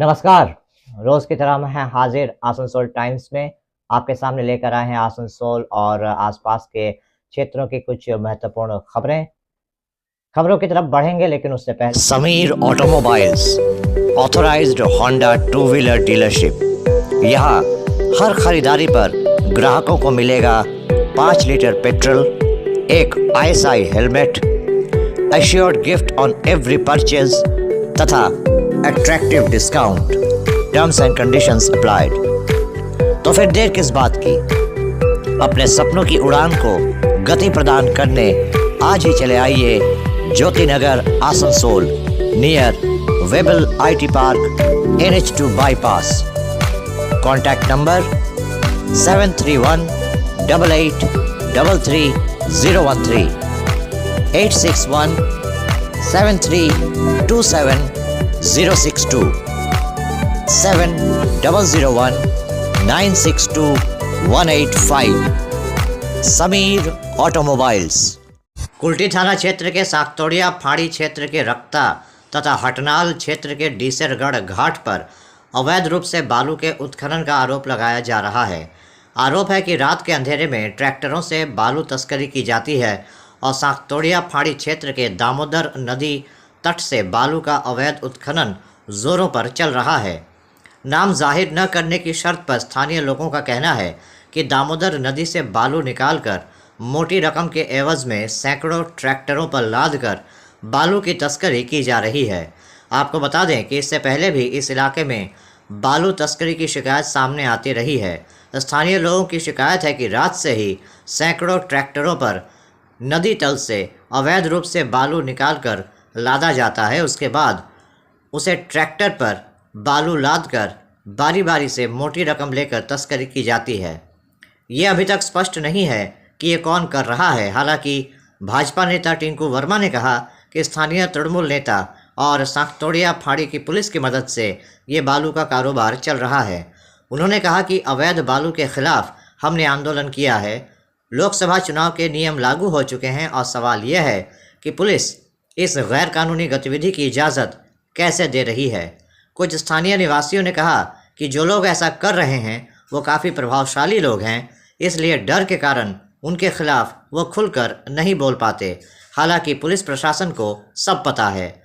नमस्कार। रोज की तरह मैं हाजिर आसनसोल टाइम्स में आपके सामने लेकर आए हैं आसनसोल और आसपास के क्षेत्रों की कुछ महत्वपूर्ण खबरों की तरफ बढ़ेंगे, लेकिन उससे पहले Sameer automobiles authorised Honda two wheeler dealership. यहाँ हर खरीदारी पर ग्राहकों को मिलेगा 5 लीटर पेट्रोल, एक ISI helmet, assured gift on every purchase तथा attractive discount. Terms and conditions applied. तो फिर देर किस बात की, अपने सपनों की उड़ान को गति प्रदान करने आज ही चले आइए Jyoti Nagar Asansol, near Webel IT park, NH2 bypass. Contact number 731 88 33 013, 861 7327 062, 7001 962 185। Sameer automobiles. Kulti थाना क्षेत्र के साकतोड़िया फाड़ी क्षेत्र के रक्ता तथा हटनाल क्षेत्र के डीसरगढ़ घाट पर अवैध रूप से बालू के उत्खनन का आरोप लगाया जा रहा है। आरोप है कि रात के अंधेरे में ट्रैक्टरों से बालू तस्करी की जाती है और साकतोड़िया फाड़ी क्षेत्र के दामोदर नदी तट से बालू का अवैध उत्खनन जोरों पर चल रहा है। नाम जाहिर न करने की शर्त पर स्थानीय लोगों का कहना है कि दामोदर नदी से बालू निकालकर मोटी रकम के एवज में सैकड़ों ट्रैक्टरों पर लादकर बालू की तस्करी की जा रही है। आपको बता दें कि इससे पहले भी इस इलाके में बालू तस्करी की शिकायत सामने आती रही है। स्थानीय लोगों की शिकायत है कि रात से ही सैकड़ों ट्रैक्टरों पर नदी तल से अवैध रूप से बालू निकालकर लादा जाता है। उसके बाद उसे ट्रैक्टर पर बालू लादकर बारी बारी से मोटी रकम लेकर तस्करी की जाती है। ये अभी तक स्पष्ट नहीं है कि ये कौन कर रहा है। हालांकि भाजपा नेता टिंकू वर्मा ने कहा कि स्थानीय तृणमूल नेता और साकतोड़िया फाड़ी की पुलिस की मदद से ये बालू का कारोबार चल रहा है। उन्होंने कहा कि अवैध बालू के खिलाफ हमने आंदोलन किया है। लोकसभा चुनाव के नियम लागू हो चुके हैं और सवाल यह है कि पुलिस इस गैर कानूनी गतिविधि की इजाज़त कैसे दे रही है। कुछ स्थानीय निवासियों ने कहा कि जो लोग ऐसा कर रहे हैं वो काफ़ी प्रभावशाली लोग हैं, इसलिए डर के कारण उनके खिलाफ वो खुलकर नहीं बोल पाते। हालांकि पुलिस प्रशासन को सब पता है,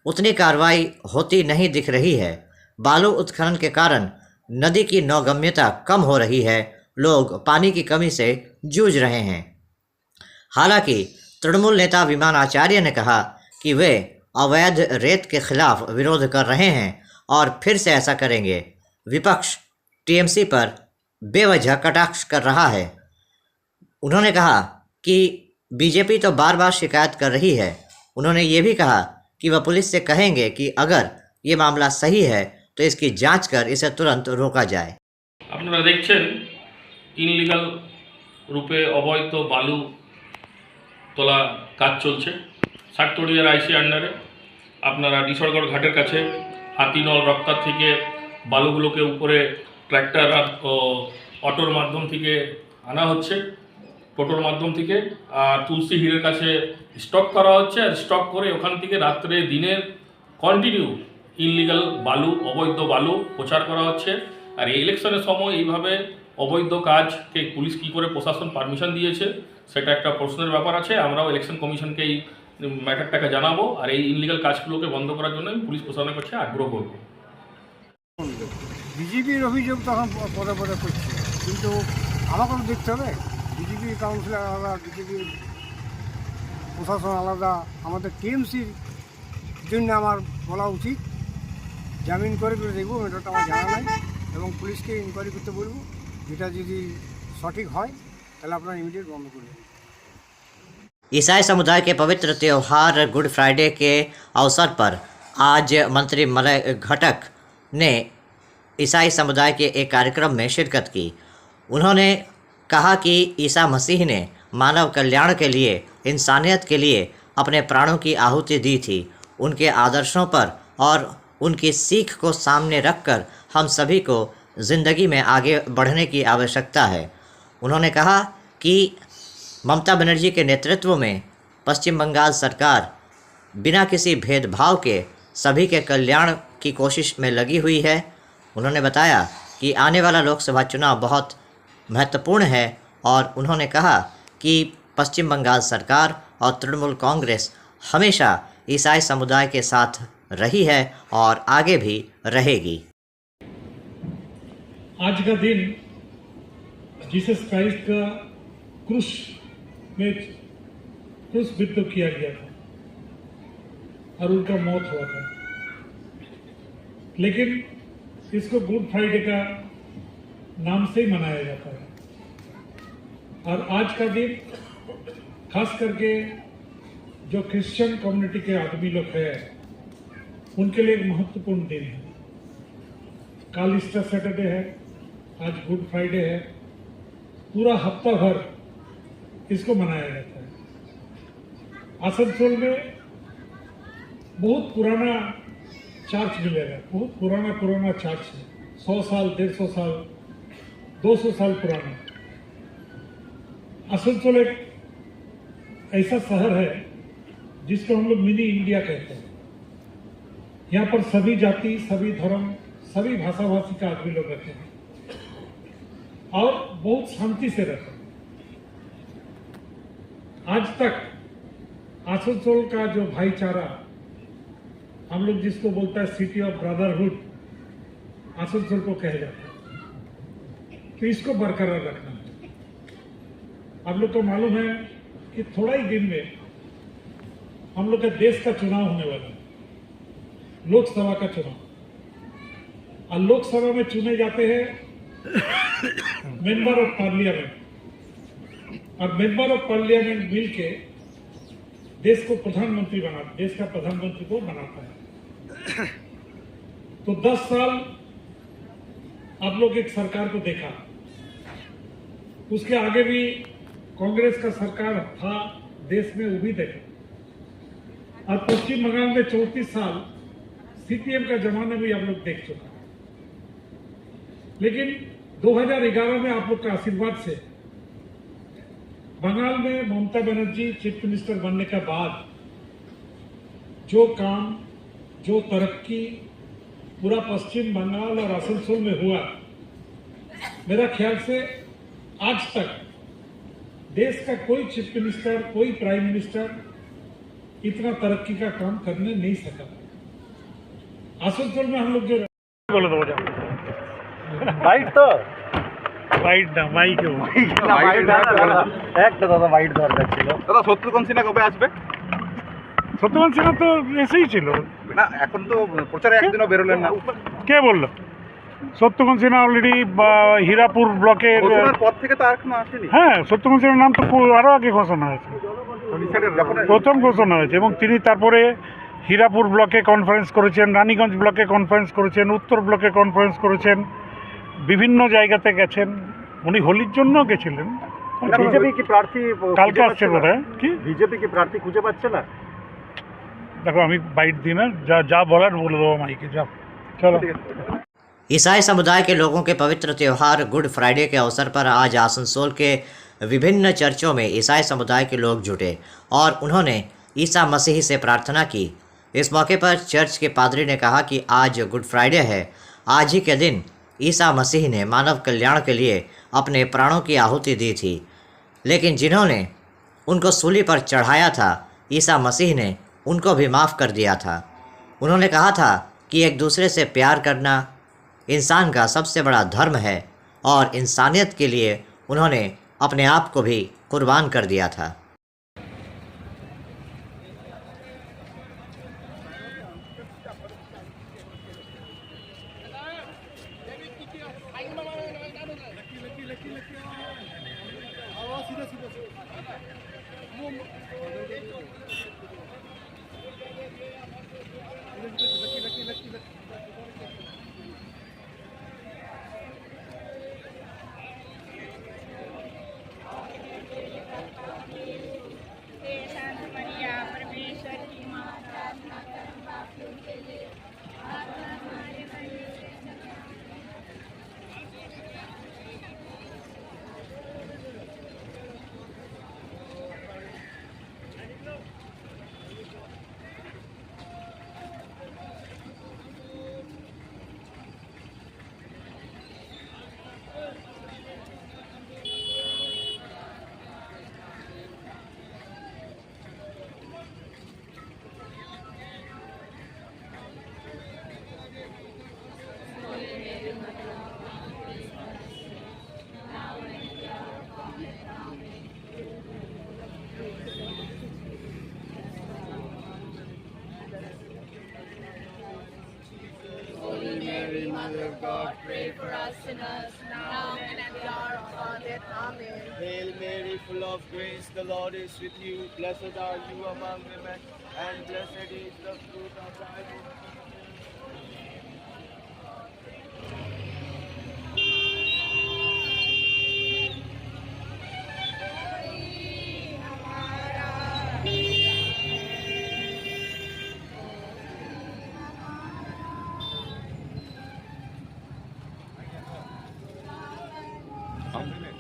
उतनी कार्रवाई होती नहीं दिख रही है। बालू उत्खनन के कारण नदी की नौगम्यता कम हो रही है, लोग पानी की कमी से जूझ रहे हैं। हालांकि तृणमूल नेता विमान आचार्य ने कहा कि वे अवैध रेत के खिलाफ विरोध कर रहे हैं और फिर से ऐसा करेंगे। विपक्ष TMC पर बेवजह कटाक्ष कर रहा है। उन्होंने कहा कि बीजेपी तो बार बार शिकायत कर रही है। उन्होंने ये भी कहा कि वह पुलिस से कहेंगे कि अगर ये मामला सही है तो इसकी जांच कर इसे तुरंत रोका जाए। আপনারা দেখছেন ইনলিগাল রূপে অবৈধ বালু তোলা কাজ চলছে সাকতোড়িয়ার IC আন্ডারে। আপনারা ডিসরগড় ঘাটের কাছে হাতিনল রক্তার থেকে বালুগুলোকে উপরে ট্র্যাক্টর আর অটোর মাধ্যম থেকে আনা হচ্ছে, টোটোর মাধ্যম থেকে, আর তুলসী হিরের কাছে স্টক করা হচ্ছে। আর স্টক করে ওখান থেকে রাত্রে দিনের কন্টিনিউ ইনলিগাল বালু, অবৈধ বালু প্রচার করা হচ্ছে। আর এই ইলেকশনের সময় এইভাবে অবৈধ কাজকে পুলিশ কী করে প্রশাসন পারমিশন দিয়েছে সেটা একটা প্রশ্নের ব্যাপার আছে। আমরাও ইলেকশন কমিশনকে এই ম্যাটারটাকে জানাবো আর এই ইনলিগাল কাজগুলোকে বন্ধ করার জন্য আমি পুলিশ প্রশাসনের কাছে আগ্রহ করব। বিজেপির অভিযোগ তখন পদে পদে করছে, কিন্তু আমাকেও দেখতে হবে। বিজেপির কাউন্সিলর আলাদা, বিজেপির প্রশাসন আলাদা। আমাদের TMCর জন্য আমার বলা উচিত, জামিন করে দেখবো, ম্যাটারটা আমার জানা নাই, এবং পুলিশকে ইনকোয়ারি করতে বলবো। যেটা যদি সঠিক হয় তাহলে আপনারা ইমিডিয়েট বন্ধ করবেন। ईसाई समुदाय के पवित्र त्यौहार गुड फ्राइडे के अवसर पर आज मंत्री मलय घटक ने ईसाई समुदाय के एक कार्यक्रम में शिरकत की। उन्होंने कहा कि ईसा मसीह ने मानव कल्याण के लिए, इंसानियत के लिए अपने प्राणों की आहुति दी थी। उनके आदर्शों पर और उनकी सीख को सामने रखकर हम सभी को ज़िंदगी में आगे बढ़ने की आवश्यकता है। उन्होंने कहा कि ममता बनर्जी के नेतृत्व में पश्चिम बंगाल सरकार बिना किसी भेदभाव के सभी के कल्याण की कोशिश में लगी हुई है। उन्होंने बताया कि आने वाला लोकसभा चुनाव बहुत महत्वपूर्ण है और उन्होंने कहा कि पश्चिम बंगाल सरकार और तृणमूल कांग्रेस हमेशा ईसाई समुदाय के साथ रही है और आगे भी रहेगी। आज का दिन जीसस क्राइस्ट का क्रूस बिद्ध किया गया था और उनका मौत हुआ था, लेकिन इसको गुड फ्राइडे का नाम से ही मनाया जाता है। और आज का दिन खास करके जो क्रिश्चियन कम्युनिटी के आदमी लोग हैं उनके लिए एक महत्वपूर्ण दिन है। कल ईस्टर सैटरडे है, आज गुड फ्राइडे है, पूरा हफ्ता भर इसको मनाया जाता है। आसनसोल में बहुत पुराना चर्च मिलेगा, बहुत पुराना चर्च है, 100 साल 150 साल 200 साल पुराना। आसनसोल एक ऐसा शहर है जिसको हम लोग मिनी इंडिया कहते हैं। यहाँ पर सभी जाति, सभी धर्म, सभी भाषा भाषी का आदमी लोग रहते हैं और बहुत शांति से रहते हैं। आज तक आसनसोल का जो भाईचारा, हम लोग जिसको बोलता है सिटी ऑफ ब्रदरहुड, आसनसोल को कहा जाता है, तो इसको बरकरार रखना है। आप लोग को मालूम है कि थोड़ा ही दिन में हम लोग का देश का चुनाव होने वाला है, लोकसभा का चुनाव। और लोकसभा में चुने जाते हैं मेंबर ऑफ पार्लियामेंट, और मेंबर ऑफ पार्लियामेंट मिलके देश का प्रधानमंत्री को बनाता है। तो 10 साल आप लोग एक सरकार को देखा, उसके आगे भी कांग्रेस का सरकार था, देश में वो भी देखा। और पश्चिम बंगाल में 34 साल सीपीएम का जमाना भी आप लोग देख चुका। लेकिन 2011 में आप लोग का आशीर्वाद से बंगाल में ममता बनर्जी चीफ मिनिस्टर बनने के बाद जो काम, जो तरक्की पूरा पश्चिम बंगाल और आसनसोल में हुआ, मेरा ख्याल से आज तक देश का कोई चीफ मिनिस्टर, कोई प्राइम मिनिस्टर इतना तरक्की का काम करने नहीं सका। आसनसोल में हम लोग जो बोलो दो वाइट तो वाइट ना माइक একটা দাদা হোয়াইট দরকার ছিল। দাদা শত্রুঘ্ন সিনহা কবে আসবে? শত্রুঘ্ন সিনহা তো এসেই ছিল না, এখন তো প্রচারে একদিনও বেরোলেন না। কে বললো? শত্রুঘ্ন সিনহা অলরেডি হীরাপুর ব্লকের ঘোষণার পর থেকে তো আর এখনো আসেনি। হ্যাঁ, শত্রুঘ্ন সিনহার নাম তো আরও আগে ঘোষণা হয়েছে, প্রথম ঘোষণা হয়েছে। এবং তিনি তারপরে হীরাপুর ব্লকে কনফারেন্স করেছেন, রানীগঞ্জ ব্লকে কনফারেন্স করেছেন, উত্তর ব্লকে কনফারেন্স করেছেন, বিভিন্ন জায়গাতে গেছেন। উনি হোলির জন্য গেছিলেন। বিজেপি কি প্রার্থী কালকে আসছে বোধহয়। কি বিজেপি কি প্রার্থী খুঁজে পাচ্ছে না? দেখো, আমি বাইট দিই না, যা বলার বলে দেবো মাইকে। যাও, চলো। ईसाई समुदाय के लोगों के पवित्र त्यौहार गुड फ्राइडे के अवसर पर आज आसनसोल के विभिन्न चर्चों में ईसाई समुदाय के लोग जुटे और उन्होंने ईसा मसीह से प्रार्थना की। इस मौके पर चर्च के पादरी ने कहा कि आज गुड फ्राइडे है। आज ही के दिन ईसा मसीह ने मानव कल्याण के लिए अपने प्राणों की आहुति दी थी, लेकिन जिन्होंने उनको सूली पर चढ़ाया था, ईसा मसीह ने उनको भी माफ़ कर दिया था। उन्होंने कहा था कि एक दूसरे से प्यार करना इंसान का सबसे बड़ा धर्म है और इंसानियत के लिए उन्होंने अपने आप को भी कुर्बान कर दिया था। Mother of God, pray for us sinners, now and at the hour of our death. Amen. Hail Mary, full of grace, the Lord is with you. Blessed are you among women, and blessed is the fruit of thy womb.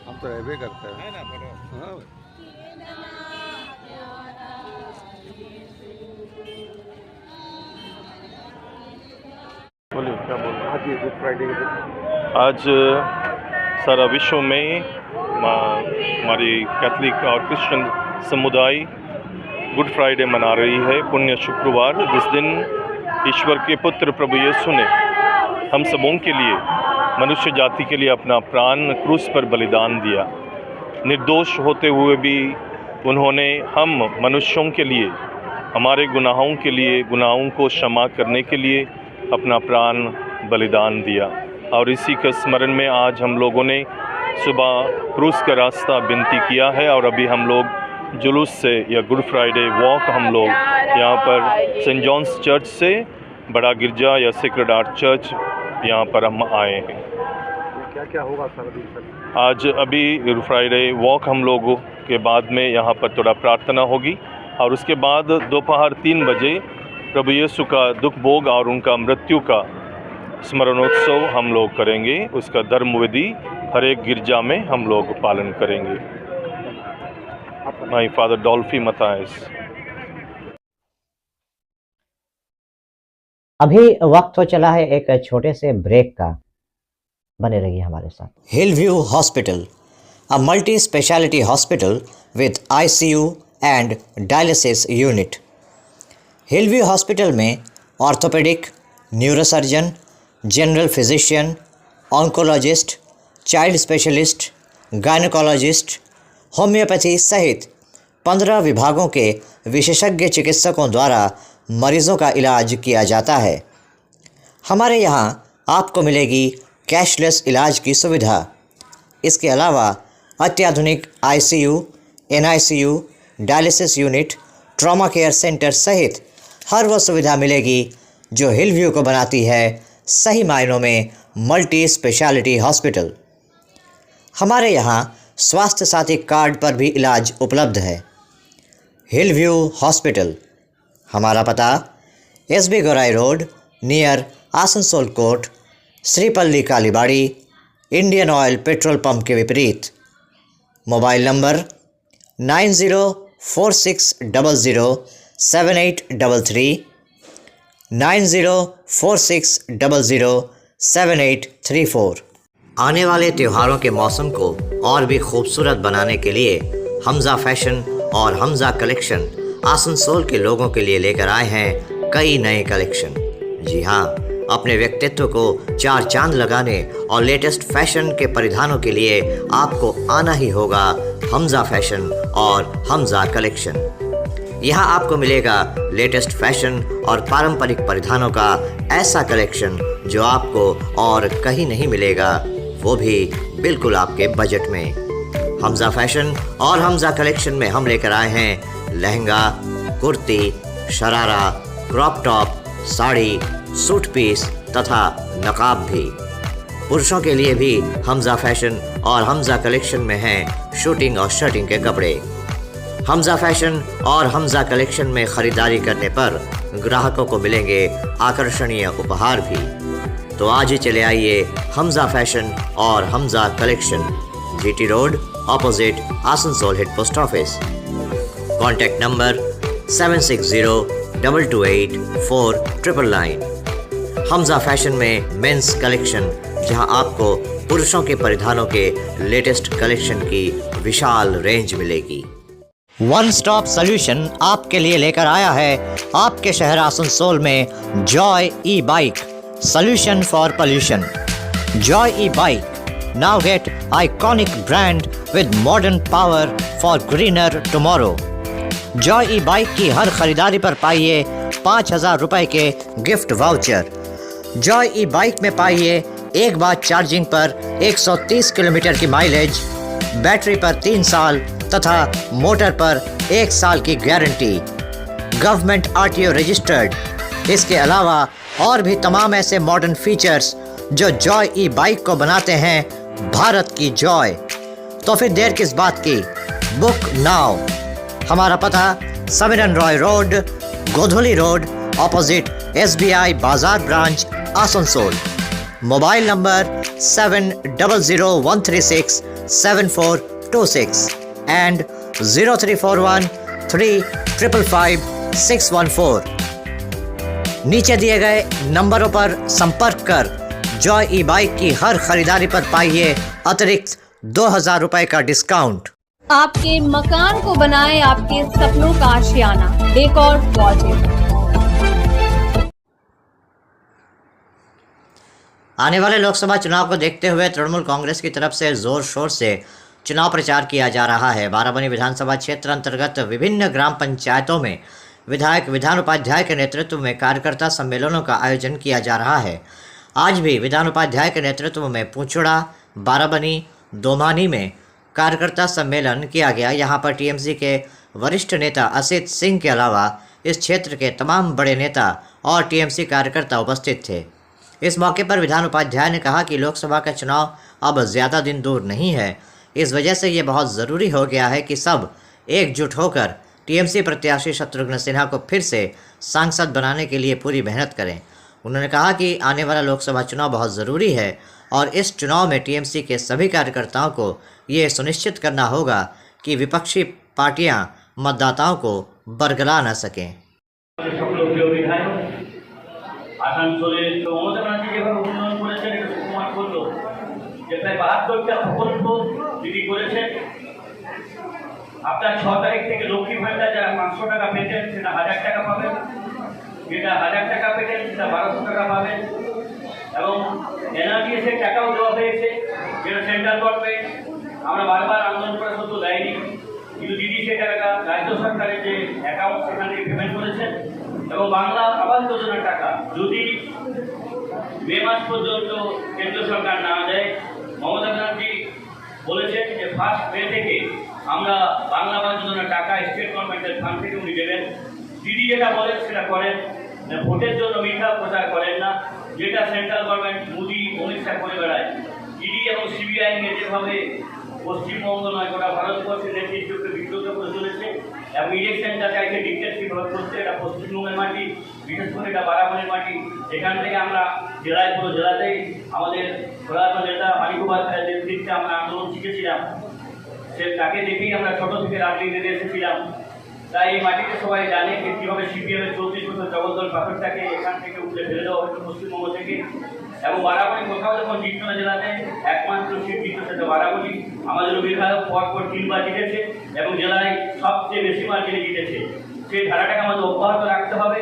हम तो ऐसे करते हैं ना हाँ बोलिए क्या बोल रहे आज ये गुड फ्राइडे के दिन हैं? आज सारा विश्व में हमारी कैथलिक और क्रिश्चियन समुदाय गुड फ्राइडे मना रही है, पुण्य शुक्रवार, जिस दिन ईश्वर के पुत्र प्रभु यीशु ने हम सबों के लिए, मनुष्य जाति के लिए अपना प्राण क्रूस पर बलिदान दिया। निर्दोष होते हुए भी उन्होंने हम मनुष्यों के लिए, हमारे गुनाहों के लिए, गुनाहों को क्षमा करने के लिए अपना प्राण बलिदान दिया। और इसी के स्मरण में आज हम लोगों ने सुबह क्रूस का रास्ता विनती किया है, और अभी हम लोग जुलूस से या गुड फ्राइडे वॉक हम लोग यहाँ पर सेंट जॉन्स चर्च से बड़ा गिरजा या सेक्रेड हार्ट चर्च यहाँ पर हम आए हैं। क्या क्या होगा सारा दिन तक? आज अभी गुड फ्राइडे वॉक हम लोगों के बाद में यहाँ पर थोड़ा प्रार्थना होगी, और उसके बाद दोपहर 3 बजे प्रभु यीशु का दुख भोग और उनका मृत्यु का स्मरणोत्सव हम लोग करेंगे। उसका धर्म विधि हर एक गिरजा में हम लोग पालन करेंगे। My father डॉल्फी Mathias. अभी वक्त हो चला है एक छोटे से ब्रेक का, बने रहिए हमारे साथ। Hillview Hospital, a multi-speciality hospital with ICU and dialysis unit. Hillview Hospital में orthopaedic, neurosurgeon, general physician, oncologist, child specialist, gynaecologist, homeopathy सहित 15 विभागों के विशेषज्ञ चिकित्सकों द्वारा मरीज़ों का इलाज किया जाता है। हमारे यहाँ आपको मिलेगी कैशलेस इलाज की सुविधा। इसके अलावा अत्याधुनिक ICU, NICU, dialysis unit, trauma care centre सहित हर वो सुविधा मिलेगी जो हिलव्यू को बनाती है सही मायनों में मल्टी स्पेशलिटी हॉस्पिटल। हमारे यहाँ स्वास्थ्य साथी कार्ड पर भी इलाज उपलब्ध है। हिलव्यू हॉस्पिटल, हमारा पता SB Gaurai road near Asansol court, Shripalli Kalibari, Indian Oil petrol pump के विपरीत। Mobile number 9046007833, 9046007834। आने वाले त्योहारों के मौसम को और भी खूबसूरत बनाने के लिए हमजा फैशन और हमजा कलेक्शन आसनसोल के लोगों के लिए लेकर आए हैं कई नए कलेक्शन। जी हाँ, अपने व्यक्तित्व को 4 चांद लगाने और लेटेस्ट फैशन के परिधानों के लिए आपको आना ही होगा हमजा फैशन और हमजा कलेक्शन। यहाँ आपको मिलेगा लेटेस्ट फैशन और पारंपरिक परिधानों का ऐसा कलेक्शन जो आपको और कहीं नहीं मिलेगा, वो भी बिल्कुल आपके बजट में। हमजा फैशन और हमजा कलेक्शन में हम लेकर आए हैं lehenga, kurti, sharara, crop top, sari, suit piece तथा नकाब भी। पुरुषों के लिए भी हमजा फैशन और हमजा कलेक्शन में हैं शूटिंग और शर्टिंग के कपड़े। हमजा फैशन और हमजा कलेक्शन में ख़रीदारी करने पर ग्राहकों को मिलेंगे आकर्षणीय उपहार भी। तो आज ही चले आइए हमजा फैशन और Hamza collection, GT road opposite Asansol head post office. Contact number 7602284999। Hamza fashion में मेंस कलेक्शन, जहां आपको पुरुषों के परिधानों के लेटेस्ट कलेक्शन की विशाल रेंज मिलेगी। वन स्टॉप सॉल्यूशन आपके लिए लेकर आया है आपके शहर आसनसोल में Joy E bike, solution for pollution. Joy E bike now get iconic brand with modern power for greener tomorrow। Joy E bike की हर खरीदारी पर पाइए 5000 रुपए के गिफ्ट वाउचर। जॉय ई बाइक में पाइए एक बार चार्जिंग पर 130 किलोमीटर की माइलेज, बैटरी पर 3 साल तथा मोटर पर 1 साल की गारंटी, गवर्नमेंट RTO रजिस्टर्ड। इसके अलावा और भी तमाम ऐसे मॉडर्न फीचर्स जो जॉय ई बाइक को बनाते हैं भारत की जॉय। तो फिर देर किस बात की, बुक नाउ। हमारा पता Samiran Roy road, गोधुली road, opposite SBI बाजार branch, Asansol. Mobile number 7001367426 and 0341355614। नीचे दिए गए नंबरों पर संपर्क कर जॉय ई बाइक की हर खरीदारी पर पाइए अतिरिक्त 2000 रुपए का डिस्काउंट। आपके मकान को बनाए आपके सपनों का आशियाना, डेकोर वॉलपेपर। आने वाले लोकसभा चुनाव को देखते हुए तृणमूल कांग्रेस की तरफ से जोर शोर से चुनाव प्रचार किया जा रहा है। बाराबनी विधानसभा क्षेत्र अंतर्गत विभिन्न ग्राम पंचायतों में विधायक विधान उपाध्याय के नेतृत्व में कार्यकर्ता सम्मेलनों का आयोजन किया जा रहा है। आज भी विधान उपाध्याय के नेतृत्व में पूंचुड़ा, बाराबनी, दोमानी में कार्यकर्ता सम्मेलन किया गया। यहाँ पर TMC के वरिष्ठ नेता असित सिंह के अलावा इस क्षेत्र के तमाम बड़े नेता और TMC कार्यकर्ता उपस्थित थे। इस मौके पर विधान उपाध्याय ने कहा कि लोकसभा का चुनाव अब ज़्यादा दिन दूर नहीं है। इस वजह से ये बहुत ज़रूरी हो गया है कि सब एकजुट होकर TMC प्रत्याशी शत्रुघ्न सिन्हा को फिर से सांसद बनाने के लिए पूरी मेहनत करें। उन्होंने कहा कि आने वाला लोकसभा चुनाव बहुत ज़रूरी है और इस चुनाव में TMC के सभी कार्यकर्ताओं को ये सुनिश्चित करना होगा कि विपक्षी पार्टियां मतदाताओं को बरगला न सकें। আসানসোলে মমতা ব্যানার্জি যেভাবে উন্নয়ন করেছেন, এটা সুকুমার করলো যে প্রায় 72টা প্রকল্প দিদি করেছেন। আপনার 6 তারিখ থেকে লক্ষ্মী ভাণ্ডার যারা 500 টাকা পেতেন সেটা 1000 টাকা পাবেন, যেটা 1000 টাকা পেতেন সেটা 1200 টাকা পাবেন, এবং NRDS-এর টাকাও দেওয়া হয়েছে যেটা সেন্ট্রাল গভর্নমেন্ট আমরা বারবার আন্দোলন করে শুধু দেয়নি, কিন্তু দিদি সে টাকা রাজ্য সরকারের যে অ্যাকাউন্ট সেখান থেকে পেমেন্ট করেছেন। এবং বাংলা আবাস যোজনার টাকা যদি মে মাস পর্যন্ত কেন্দ্র সরকার না দেয়, মমতা ব্যানার্জি বলেছেন যে 1 মে থেকে আমরা বাংলা আবাস যোজনার টাকা স্টেট গভর্নমেন্টের ফান্ড থেকে উনি দেবেন। দিদি যেটা বলেন সেটা করেন, ভোটের জন্য মিথ্যা প্রচার করেন না, যেটা সেন্ট্রাল গভর্নমেন্ট মোদি অমিত শাহ করে বেড়ায়। ইডি এবং CBI নিয়ে যেভাবে পশ্চিমবঙ্গ নয় গোটা ভারতবর্ষের নেতৃত্বকে বিব্রত করে চলেছে এবং ইলেকশন যাচাইকে ডিক্টেটরশিপ করছে, এটা পশ্চিমবঙ্গের মাটি, বিশেষ করে এটা বারাবণীর মাটি। এখান থেকে আমরা জেলায় পুরো জেলাতেই আমাদের প্রধান নেতা মানিক উপাধ্যায়ের নেতৃত্বে আমরা আন্দোলন শিখেছিলাম, সে তাকে দেখেই আমরা ছোট থেকে রাজনীতিতে এসেছিলাম। তাই এই মাটিতে সবাই জানে যে কীভাবে CPM-এর 34 বছর জগদ্দল পাথরটাকে এখান থেকে উঠে ফেলে দেওয়া হয়েছে পশ্চিমবঙ্গ থেকে। এবং বারাবণী কোথাও যখন জিতল না জেলাতে, একমাত্র সিট জিতল সেটা বারাবণী। আমাদের বিধায়ক পরপর 3 বার জিতেছে এবং জেলায় সবচেয়ে বেশি মার্জিনে জিতেছে। সেই ধারাটাকে আমাদের অব্যাহত রাখতে হবে।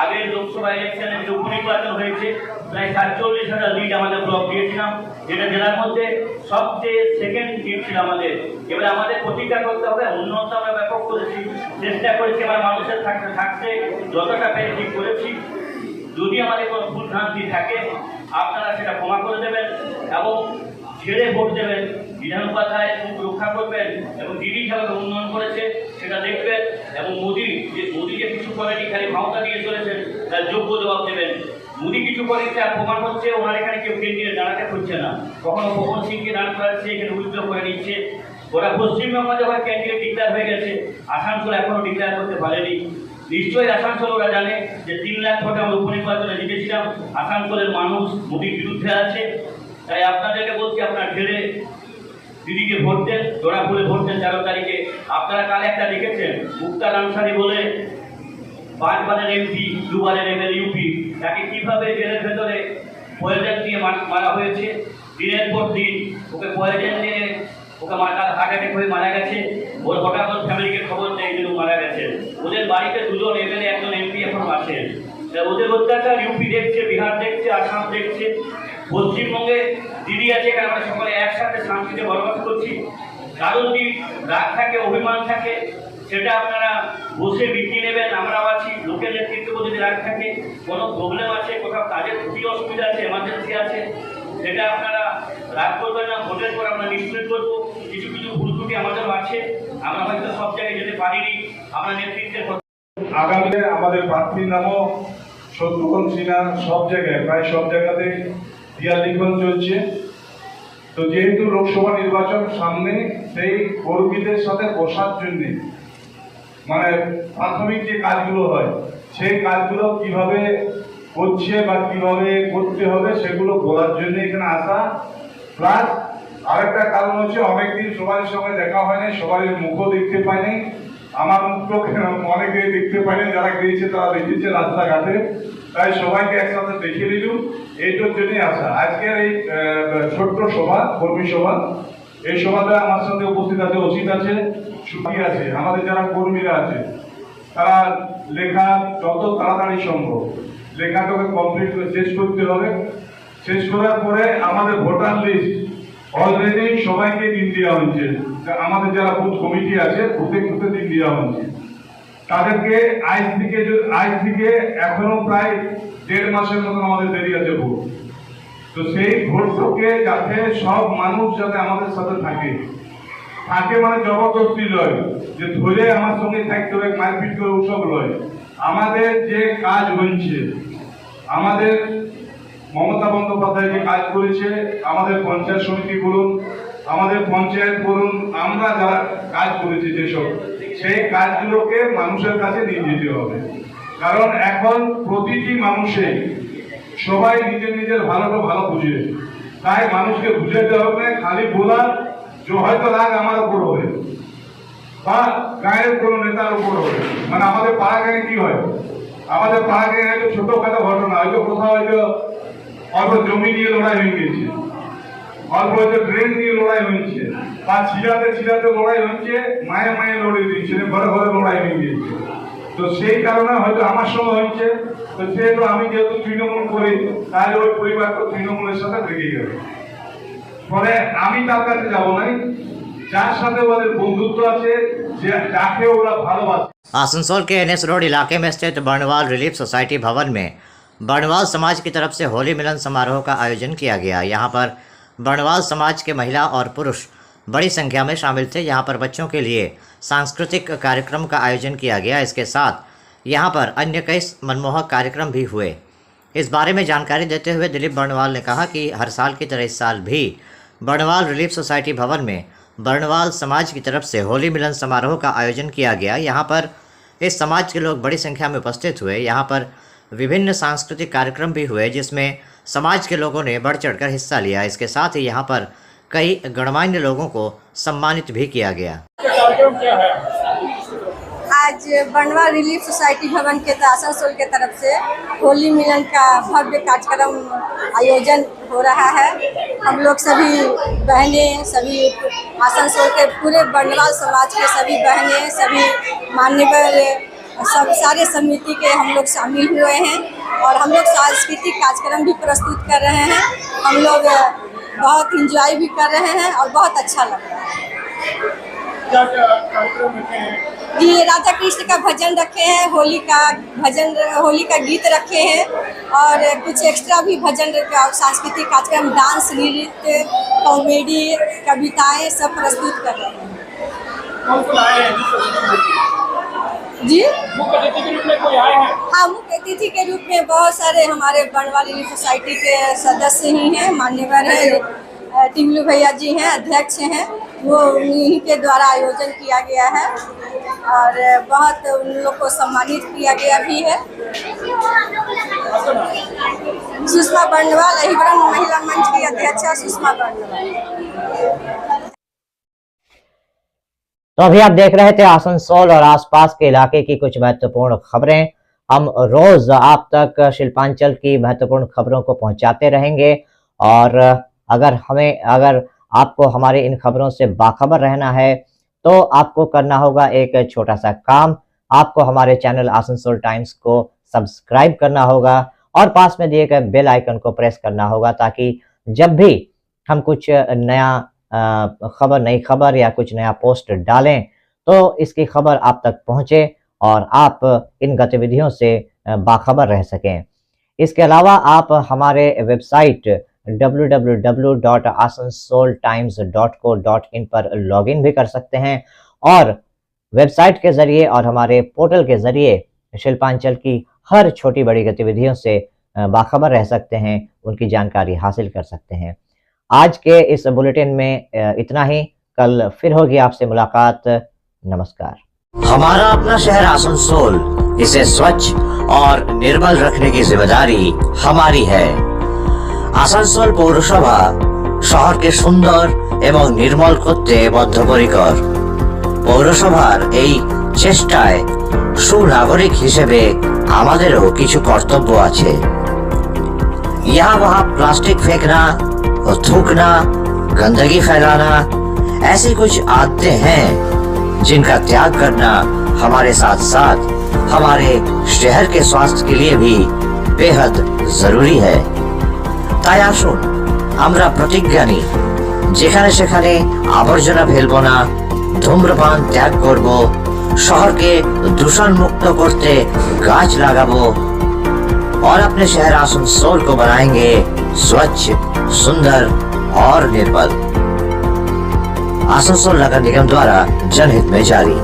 আগের লোকসভা ইলেকশনে যে উপনির্বাচন হয়েছে প্রায় 47,000 লিড আমাদের ব্লক দিয়েছিলাম, যেটা জেলার মধ্যে সবচেয়ে সেকেন্ড লিড ছিল আমাদের। এবারে আমাদের প্রতিজ্ঞা করতে হবে, উন্নত আমরা ব্যাপক করেছি, চেষ্টা করেছি আমার মানুষের থাকতে যতটা পেরেছি করেছি। যদি আমাদের কোনো ভুল ভ্রান্তি থাকে আপনারা সেটা ক্ষমা করে দেবেন এবং ছেড়ে ভোট দেবেন। বিধান উপাধ্যায় রক্ষা করবেন এবং দিদি যেভাবে উন্নয়ন করেছে সেটা দেখবেন এবং মোদি যে কিছু করেনি, খালি ক্ষমতা দিয়ে চলেছেন, তার যোগ্য জবাব দেবেন। মোদি কিছু করেছে আর প্রমাণ হচ্ছে ওনার এখানে কেউ কেন্দ্রে দাঁড়াতে হচ্ছে না। কখনো পবন সিংকে দাঁড় করাচ্ছে, এখানে উইথড্র করে নিচ্ছে। ওরা পশ্চিমবঙ্গ যখন কেন্দ্রে ডিক্লেয়ার হয়ে গেছে, আসানসোল এখনও ডিক্লেয়ার করতে পারেনি। নিশ্চয়ই আসানসোল ওরা জানে যে 3 লাখ ভোটে আমরা উপনির্বাচনে জিতেছিলাম, আসানসোলের মানুষ মোদির বিরুদ্ধে আছে। তাই আপনাদেরকে বলছি, আপনারা ঢেলে দিদিকে ভোট দেন, জোড়া ফুলে ভোট দেন 13 তারিখে। আপনারা কাল একটা লিখেছেন মুক্তার আনসারি বলে 5 বারের MP, 2 বারের MLA UP, তাকে কীভাবে জেলের ভেতরে পয়জন দিয়ে মারা হয়েছে। দিনের পর দিন ওকে পয়জন দিয়ে ওকে হার্ট অ্যাটাক হয়ে মারা গেছে। ওর হঠাৎ ফ্যামিলিকে খবর দেয় যে মারা গেছে। ওদের বাড়িতে 2 জন MLA, 1 জন MP এখন আছেন। ওদের অত্যাচার UP দেখছে, বিহার দেখছে, আসাম দেখছে। পশ্চিমবঙ্গে দিদি আছে, কারণ আমরা সকলে একসাথে শান্তিতে বসবাস করছি। কারণ যদি রাগ থাকে, অভিমান থাকে, সেটা আপনারা বসে মিটিয়ে নেবেন। আমরাও আছি, লোকের নেতৃত্ব যদি রাগ থাকে, কোনো প্রবলেম আছে, কোথাও কাজের খুবই অসুবিধা আছে, এমার্জেন্সি আছে, সেটা আপনারা রাগ করবেন না। ভোটের পর আমরা নিশ্চয় করবো। কিছু কিছু ভুল ত্রুটি আমাদেরও আছে, আমরা হয়তো সব জায়গায় যেতে পারিনি, আমরা নেতৃত্বের আগামীতে আমাদের প্রার্থীর নামও শত্রুঘ্ন সিনহা সব জায়গায়, প্রায় সব জায়গাতে দেয়াল লিখন চলছে। তো যেহেতু লোকসভা নির্বাচন সামনে, সেই কর্মীদের সাথে বসার জন্য মানে প্রাথমিক যে কাজগুলো হয় সেই কাজগুলো কিভাবে করছে বা কিভাবে করতে হবে সেগুলো বলার জন্য এখানে আসা। প্লাস আরেকটা কারণ হচ্ছে অনেকদিন সবার সঙ্গে দেখা হয়নি, সবার মুখও দেখতে পাইনি, আমার মুখও অনেকে দেখতে পাইনি, যারা গিয়েছে তারা দেখেছে রাস্তাঘাটে, তাই সবাইকে একসাথে দেখে নিলুম, এইটার জন্যই আসা। আজকের এই ছোট্ট সভা, কর্মী সভা, এই সভাতে আমার সাথে উপস্থিত আছে অসিত আছে, সুখী আছে, আমাদের যারা কর্মীরা আছে, তারা লেখা যত তাড়াতাড়ি সম্ভব লেখাটাকে কমপ্লিট করে শেষ করতে হবে। শেষ করার পরে আমাদের ভোটার লিস্ট অলরেডি সবাইকে দিন দেওয়া হয়েছে, আমাদের যারা বুথ কমিটি আছে প্রত্যেক বুথে দিন দেওয়া হয়েছে। তাদেরকে আজ থেকে এখনো প্রায় 1.5 মাসের মতন আমাদের দেরি আছে ভোট। তো সেই ভোটকে যাতে সব মানুষ যাতে আমাদের সাথে থাকে মানে জবরদস্তি নয়, যে ধরে আমার সঙ্গে থাকতে হবে, মারপিট করে ওসব নয়। আমাদের যে কাজ হচ্ছে, আমাদের মমতা বন্দ্যোপাধ্যায় যে কাজ করেছে, আমাদের পঞ্চায়েত সমিতি বলুন, আমাদের পঞ্চায়েত বলুন, আমরা যারা কাজ করেছি যেসব, সেই কাজগুলোকে মানুষের কাছে নিয়ে যেতে হবে। কারণ এখন প্রতিটি মানুষে সবাই নিজের নিজের ভালোটা ভালো বুঝে, তাই মানুষকে বুঝাতে হবে। খালি বলার যে হয়তো রাগ আমার উপর হবে বা গায়ের কোনো নেতার উপর হবে, মানে আমাদের পাড়া গায়ে কি হয়, আমাদের পাড়া গায়ে হয়তো ছোটখাটো ঘটনা, হয়তো কোথাও হয়তো অল্প জমি নিয়ে লড়াই হয়ে গেছে, অল্প হয়তো ড্রেন নিয়ে লড়াই হয়েছে, বা ছিলাতে লড়াই হচ্ছে, মায়ে লড়াই দিচ্ছে, ঘরে ঘরে লড়াই হয়ে গিয়েছে। তো সেই কারণে হয়তো আমার সঙ্গে হচ্ছে। তো সেহেতু আমি যেহেতু তৃণমূল করি, তাহলে ওই পরিবার তো তৃণমূলের সাথে লেগে গেল। ফলে আমি তার কাছে যাবো নাই, যার সাথে ওদের বন্ধুত্ব আছে, যাকে ওরা ভালোবাসে। आसनसोल के NS रोड इलाके में स्थित बर्णवाल रिलीफ सोसाइटी भवन में बर्णवाल समाज की तरफ से होली मिलन समारोह का आयोजन किया गया। यहाँ पर बर्णवाल समाज के महिला और पुरुष बड़ी संख्या में शामिल थे। यहाँ पर बच्चों के लिए सांस्कृतिक कार्यक्रम का आयोजन किया गया। इसके साथ यहाँ पर अन्य कई मनमोहक कार्यक्रम भी हुए। इस बारे में जानकारी देते हुए दिलीप बर्णवाल ने कहा कि हर साल की तरह इस साल भी बर्णवाल रिलीफ सोसाइटी भवन में बर्णवाल समाज की तरफ से होली मिलन समारोह का आयोजन किया गया। यहाँ पर इस समाज के लोग बड़ी संख्या में उपस्थित हुए। यहाँ पर विभिन्न सांस्कृतिक कार्यक्रम भी हुए, जिसमें समाज के लोगों ने बढ़ चढ़कर हिस्सा लिया। इसके साथ ही यहाँ पर कई गणमान्य लोगों को सम्मानित भी किया गया। आज बर्णवाल रिलीफ सोसाइटी भवन के आसनसोल के तरफ से होली मिलन का भव्य कार्यक्रम आयोजन हो रहा है। हम लोग सभी बहनें, सभी आसनसोल के पूरे बर्णवाल समाज के सभी बहनें, सभी मान्यवर, सब सारे समिति के हम लोग शामिल हुए हैं और हम लोग सांस्कृतिक कार्यक्रम भी प्रस्तुत कर रहे हैं। हम लोग बहुत इंजॉय भी कर रहे हैं और बहुत अच्छा लग रहा है। ये राधा कृष्ण का भजन रखे हैं, होली का गीत रखे हैं और कुछ एक्स्ट्रा भी भजन सांस्कृतिक कार्यक्रम, डांस, नृत्य, कॉमेडी, कविताएं सब प्रस्तुत कर रहे हैं। जी मुख्य अतिथि के रूप में कोई आए हैं? हाँ, मुख्य अतिथि के रूप में बहुत सारे हमारे बर्णवाल रिलीफ सोसाइटी के सदस्य ही हैं, मान्यवर हैं। टिंगलू भैया जी हैं, अध्यक्ष हैं, वो उन्हीं के द्वारा आयोजन किया गया है और बहुत उन लोग को सम्मानित किया गया भी है। सुषमा बर्णवाल, अहिवरन महिला मंच की अध्यक्षा सुषमा बर्णवाल। तो अभी आप देख रहे थे आसनसोल और आसपास के इलाके की कुछ महत्वपूर्ण खबरें। हम रोज आप तक शिल्पांचल की महत्वपूर्ण खबरों को पहुंचाते रहेंगे और अगर आपको हमारे इन खबरों से बाखबर रहना है तो आपको करना होगा एक छोटा सा काम। आपको हमारे चैनल आसनसोल टाइम्स को सब्सक्राइब करना होगा और पास में दिए गए बेल आइकन को प्रेस करना होगा, ताकि जब भी हम कुछ नई खबर या कुछ नया पोस्ट डालें तो इसकी खबर आप तक पहुंचे और आप इन गतिविधियों से बाखबर रह सकें। इसके अलावा आप हमारे वेबसाइट www.asansoltimes.co.in पर लॉगिन भी कर सकते हैं और वेबसाइट के ज़रिए और हमारे पोर्टल के ज़रिए शिल्पांचल की हर छोटी बड़ी गतिविधियों से बाखबर रह सकते हैं, उनकी जानकारी हासिल कर सकते हैं। आज के इस बुलेटिन में इतना ही। कल फिर होगी आपसे मुलाकात। नमस्कार। हमारा अपना शहर आसनसोल, इसे स्वच्छ और निर्मल रखने की जिम्मेदारी हमारी है। आसनसोल पौरसभा शहर के सुंदर एवं निर्मल করতে বদ্ধপরিকর। পৌরসভার এই চেষ্টায় সুনাগরিক হিসেবে আমাদেরও কিছু কর্তব্য আছে। यहाँ वहाँ प्लास्टिक फेंकना और थूकना, गंदगी फैलाना, ऐसी कुछ आदतें हैं जिनका त्याग करना हमारे साथ साथ हमारे शहर के स्वास्थ्य के लिए भी बेहद जरूरी है। তাই আসুন আমরা প্রতিজ্ঞা নিই, যেখানে সেখানে আবর্জনা ফেলবো না, ধূম্রপান ত্যাগ করব, শহরকে দূষণ মুक्त করতে গাছ লাগাবো और अपने शहर आसनसोल को बनाएंगे स्वच्छ, सुंदर और निर्मल। आसनसोल नगर निगम द्वारा जनहित में जारी।